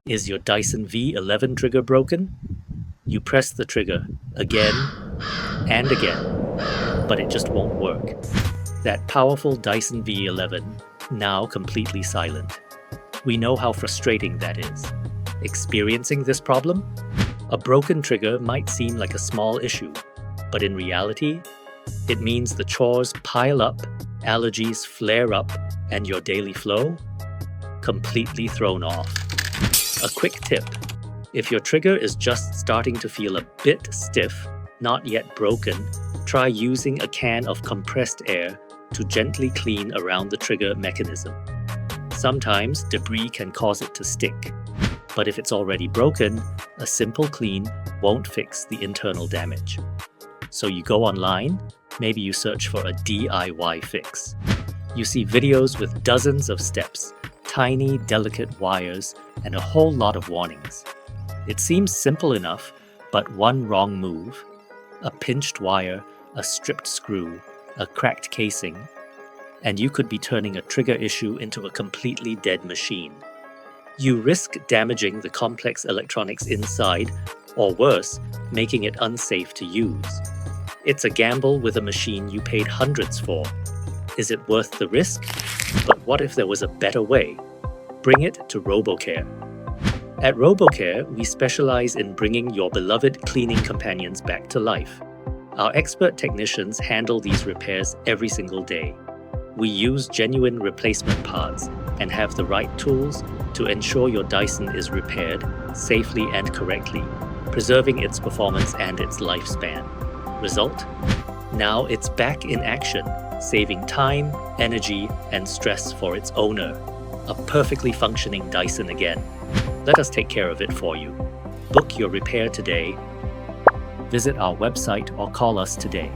Is your Dyson V11 trigger broken? You press the trigger again and again, but it just won't work. That powerful Dyson V11, now completely silent. We know how frustrating that is. Experiencing this problem? A broken trigger might seem like a small issue, but in reality, it means the chores pile up, allergies flare up, and your daily flow? Completely thrown off. A quick tip: if your trigger is just starting to feel a bit stiff, not yet broken, try using a can of compressed air to gently clean around the trigger mechanism. Sometimes debris can cause it to stick, but if it's already broken, a simple clean won't fix the internal damage. So you go online, maybe you search for a DIY fix. You see videos with dozens of steps, tiny, delicate wires, and a whole lot of warnings. It seems simple enough, but one wrong move, a pinched wire, a stripped screw, a cracked casing, and you could be turning a trigger issue into a completely dead machine. You risk damaging the complex electronics inside, or worse, making it unsafe to use. It's a gamble with a machine you paid hundreds for. Is it worth the risk? But what if there was a better way? Bring it to Robocare. At Robocare, we specialize in bringing your beloved cleaning companions back to life. Our expert technicians handle these repairs every single day. We use genuine replacement parts and have the right tools to ensure your Dyson is repaired safely and correctly, preserving its performance and its lifespan. Result? Now it's back in action, saving time, energy, and stress for its owner. A perfectly functioning Dyson again. Let us take care of it for you. Book your repair today. Visit our website or call us today.